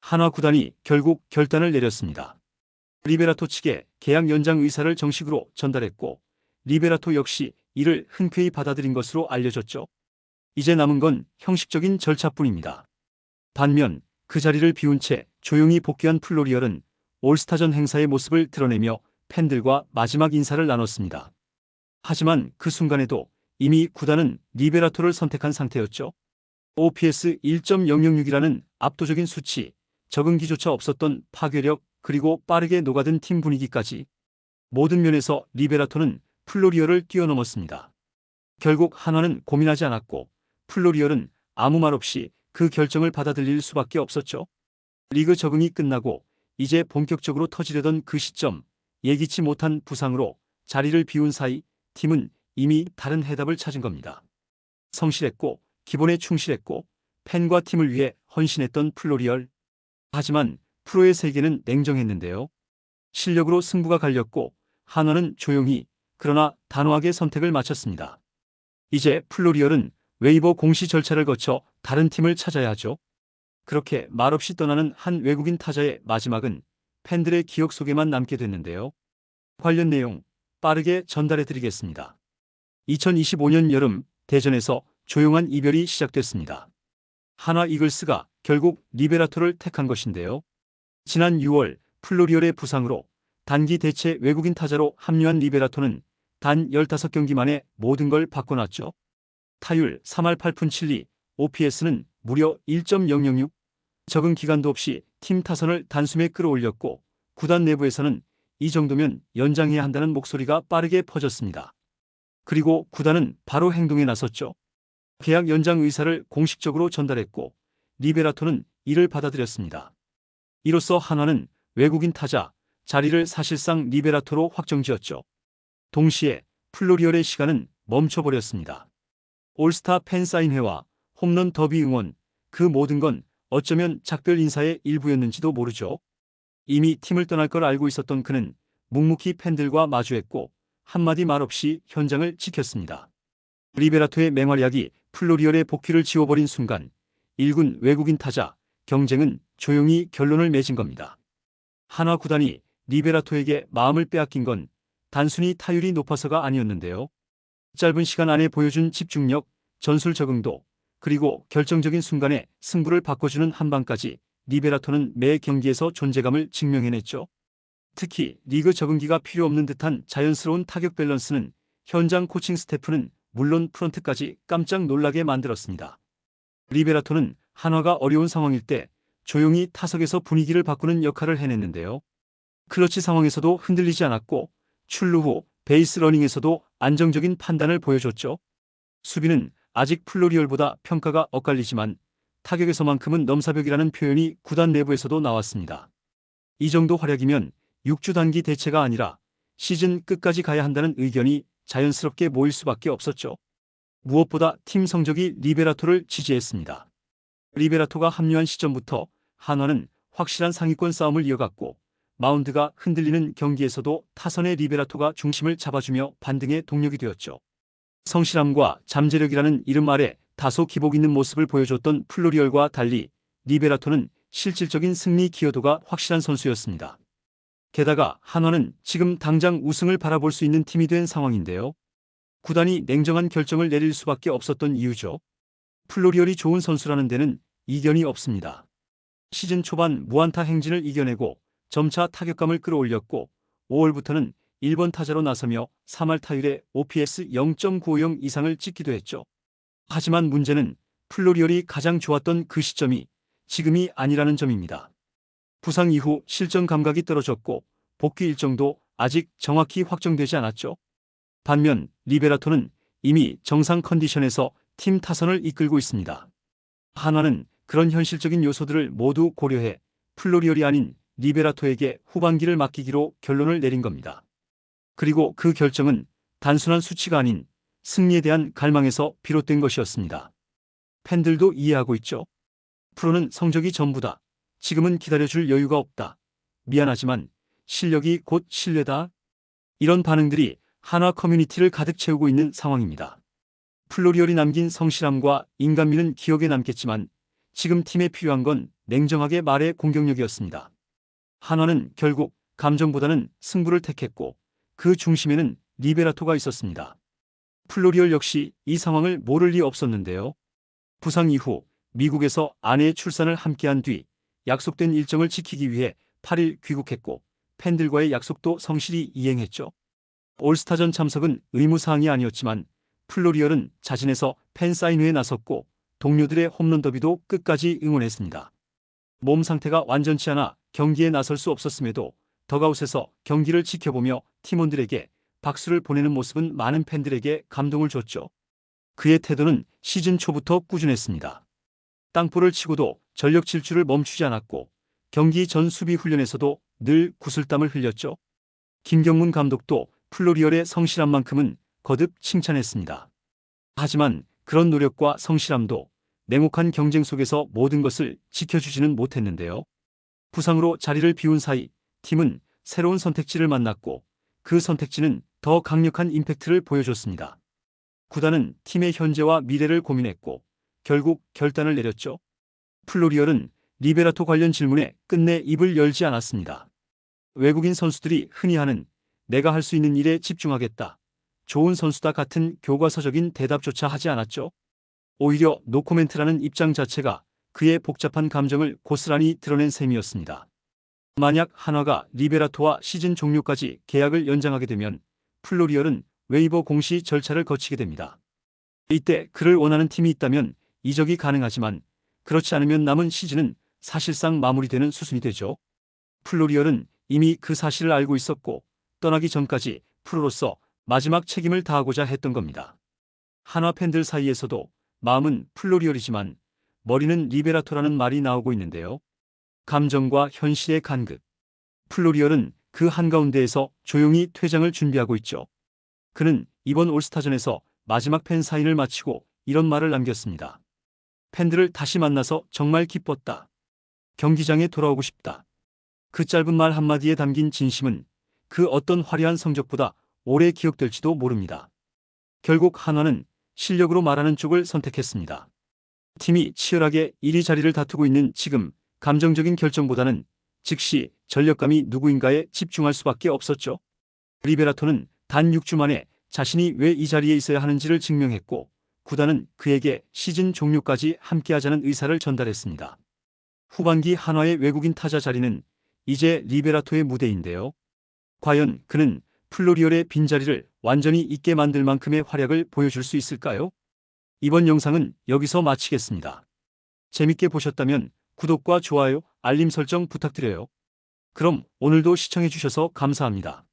한화 구단이 결국 결단을 내렸습니다. 리베라토 측에 계약 연장 의사를 정식으로 전달했고 리베라토 역시 이를 흔쾌히 받아들인 것으로 알려졌죠. 이제 남은 건 형식적인 절차뿐입니다. 반면 그 자리를 비운 채 조용히 복귀한 플로리얼은 올스타전 행사의 모습을 드러내며 팬들과 마지막 인사를 나눴습니다. 하지만 그 순간에도 이미 구단은 리베라토를 선택한 상태였죠. OPS 1.006이라는 압도적인 수치, 적응기조차 없었던 파괴력, 그리고 빠르게 녹아든 팀 분위기까지 모든 면에서 리베라토는 플로리얼을 뛰어넘었습니다. 결국 한화는 고민하지 않았고 플로리얼은 아무 말 없이 그 결정을 받아들일 수밖에 없었죠. 리그 적응이 끝나고 이제 본격적으로 터지려던 그 시점, 예기치 못한 부상으로 자리를 비운 사이 팀은 이미 다른 해답을 찾은 겁니다. 성실했고 기본에 충실했고 팬과 팀을 위해 헌신했던 플로리얼. 하지만 프로의 세계는 냉정했는데요. 실력으로 승부가 갈렸고 한화는 조용히 그러나 단호하게 선택을 마쳤습니다. 이제 플로리얼은 웨이버 공시 절차를 거쳐 다른 팀을 찾아야 하죠. 그렇게 말없이 떠나는 한 외국인 타자의 마지막은 팬들의 기억 속에만 남게 됐는데요. 관련 내용 빠르게 전달해 드리겠습니다. 2025년 여름 대전에서 조용한 이별이 시작됐습니다. 한화 이글스가 결국 리베라토를 택한 것인데요. 지난 6월 플로리얼의 부상으로 단기 대체 외국인 타자로 합류한 리베라토는 단 15경기 만에 모든 걸 바꿔놨죠. 타율 3할 8푼 7리, OPS는 무려 1.006, 적응 기간도 없이 팀 타선을 단숨에 끌어올렸고 구단 내부에서는 이 정도면 연장해야 한다는 목소리가 빠르게 퍼졌습니다. 그리고 구단은 바로 행동에 나섰죠. 계약 연장 의사를 공식적으로 전달했고 리베라토는 이를 받아들였습니다. 이로써 한화는 외국인 타자 자리를 사실상 리베라토로 확정지었죠. 동시에 플로리얼의 시간은 멈춰버렸습니다. 올스타 팬사인회와 홈런 더비 응원, 그 모든 건 어쩌면 작별 인사의 일부였는지도 모르죠. 이미 팀을 떠날 걸 알고 있었던 그는 묵묵히 팬들과 마주했고 한마디 말 없이 현장을 지켰습니다. 리베라토의 맹활약이 플로리얼의 복귀를 지워버린 순간 1군 외국인 타자 경쟁은 조용히 결론을 맺은 겁니다. 한화 구단이 리베라토에게 마음을 빼앗긴 건 단순히 타율이 높아서가 아니었는데요. 짧은 시간 안에 보여준 집중력, 전술 적응도, 그리고 결정적인 순간에 승부를 바꿔주는 한방까지 리베라토는 매 경기에서 존재감을 증명해냈죠. 특히 리그 적응기가 필요 없는 듯한 자연스러운 타격 밸런스는 현장 코칭 스태프는 물론 프런트까지 깜짝 놀라게 만들었습니다. 리베라토는 한화가 어려운 상황일 때 조용히 타석에서 분위기를 바꾸는 역할을 해냈는데요. 클러치 상황에서도 흔들리지 않았고 출루 후 베이스 러닝에서도 안정적인 판단을 보여줬죠. 수비는 아직 플로리얼보다 평가가 엇갈리지만 타격에서만큼은 넘사벽이라는 표현이 구단 내부에서도 나왔습니다. 이 정도 활약이면 6주 단기 대체가 아니라 시즌 끝까지 가야 한다는 의견이 자연스럽게 모일 수밖에 없었죠. 무엇보다 팀 성적이 리베라토를 지지했습니다. 리베라토가 합류한 시점부터 한화는 확실한 상위권 싸움을 이어갔고 마운드가 흔들리는 경기에서도 타선의 리베라토가 중심을 잡아주며 반등의 동력이 되었죠. 성실함과 잠재력이라는 이름 아래 다소 기복 있는 모습을 보여줬던 플로리얼과 달리 리베라토는 실질적인 승리 기여도가 확실한 선수였습니다. 게다가 한화는 지금 당장 우승을 바라볼 수 있는 팀이 된 상황인데요. 구단이 냉정한 결정을 내릴 수밖에 없었던 이유죠. 플로리얼이 좋은 선수라는 데는 이견이 없습니다. 시즌 초반 무안타 행진을 이겨내고 점차 타격감을 끌어올렸고 5월부터는 1번 타자로 나서며 3할 타율에 OPS 0.950 이상을 찍기도 했죠. 하지만 문제는 플로리얼이 가장 좋았던 그 시점이 지금이 아니라는 점입니다. 부상 이후 실전 감각이 떨어졌고 복귀 일정도 아직 정확히 확정되지 않았죠. 반면 리베라토는 이미 정상 컨디션에서 팀 타선을 이끌고 있습니다. 한화는 그런 현실적인 요소들을 모두 고려해 플로리얼이 아닌 리베라토에게 후반기를 맡기기로 결론을 내린 겁니다. 그리고 그 결정은 단순한 수치가 아닌 승리에 대한 갈망에서 비롯된 것이었습니다. 팬들도 이해하고 있죠. 프로는 성적이 전부다. 지금은 기다려줄 여유가 없다. 미안하지만 실력이 곧 신뢰다. 이런 반응들이 한화 커뮤니티를 가득 채우고 있는 상황입니다. 플로리얼이 남긴 성실함과 인간미는 기억에 남겠지만 지금 팀에 필요한 건 냉정하게 말해 공격력이었습니다. 한화는 결국 감정보다는 승부를 택했고 그 중심에는 리베라토가 있었습니다. 플로리얼 역시 이 상황을 모를 리 없었는데요. 부상 이후 미국에서 아내의 출산을 함께한 뒤 약속된 일정을 지키기 위해 8일 귀국했고 팬들과의 약속도 성실히 이행했죠. 올스타전 참석은 의무사항이 아니었지만 플로리얼은 자진해서 팬사인회에 나섰고 동료들의 홈런 더비도 끝까지 응원했습니다. 몸 상태가 완전치 않아 경기에 나설 수 없었음에도 덕아웃에서 경기를 지켜보며 팀원들에게 박수를 보내는 모습은 많은 팬들에게 감동을 줬죠. 그의 태도는 시즌 초부터 꾸준했습니다. 땅볼을 치고도 전력 질주를 멈추지 않았고 경기 전 수비 훈련에서도 늘 구슬땀을 흘렸죠. 김경문 감독도 플로리얼의 성실함만큼은 거듭 칭찬했습니다. 하지만 그런 노력과 성실함도 냉혹한 경쟁 속에서 모든 것을 지켜주지는 못했는데요. 부상으로 자리를 비운 사이 팀은 새로운 선택지를 만났고 그 선택지는 더 강력한 임팩트를 보여줬습니다. 구단은 팀의 현재와 미래를 고민했고 결국 결단을 내렸죠. 플로리얼은 리베라토 관련 질문에 끝내 입을 열지 않았습니다. 외국인 선수들이 흔히 하는 내가 할 수 있는 일에 집중하겠다. 좋은 선수다 같은 교과서적인 대답조차 하지 않았죠. 오히려 노코멘트라는 입장 자체가 그의 복잡한 감정을 고스란히 드러낸 셈이었습니다. 만약 한화가 리베라토와 시즌 종료까지 계약을 연장하게 되면 플로리얼은 웨이버 공시 절차를 거치게 됩니다. 이때 그를 원하는 팀이 있다면 이적이 가능하지만 그렇지 않으면 남은 시즌은 사실상 마무리되는 수순이 되죠. 플로리얼은 이미 그 사실을 알고 있었고 떠나기 전까지 프로로서 마지막 책임을 다하고자 했던 겁니다. 한화 팬들 사이에서도 마음은 플로리얼이지만 머리는 리베라토라는 말이 나오고 있는데요. 감정과 현실의 간극. 플로리얼은 그 한가운데에서 조용히 퇴장을 준비하고 있죠. 그는 이번 올스타전에서 마지막 팬 사인을 마치고 이런 말을 남겼습니다. 팬들을 다시 만나서 정말 기뻤다. 경기장에 돌아오고 싶다. 그 짧은 말 한마디에 담긴 진심은 그 어떤 화려한 성적보다 오래 기억될지도 모릅니다. 결국 한화는 실력으로 말하는 쪽을 선택했습니다. 팀이 치열하게 1위 자리를 다투고 있는 지금 감정적인 결정보다는 즉시 전력감이 누구인가에 집중할 수밖에 없었죠. 리베라토는 단 6주 만에 자신이 왜 이 자리에 있어야 하는지를 증명했고 구단은 그에게 시즌 종료까지 함께하자는 의사를 전달했습니다. 후반기 한화의 외국인 타자 자리는 이제 리베라토의 무대인데요. 과연 그는 플로리얼의 빈자리를 완전히 있게 만들 만큼의 활약을 보여줄 수 있을까요? 이번 영상은 여기서 마치겠습니다. 재밌게 보셨다면 구독과 좋아요, 알림 설정 부탁드려요. 그럼 오늘도 시청해주셔서 감사합니다.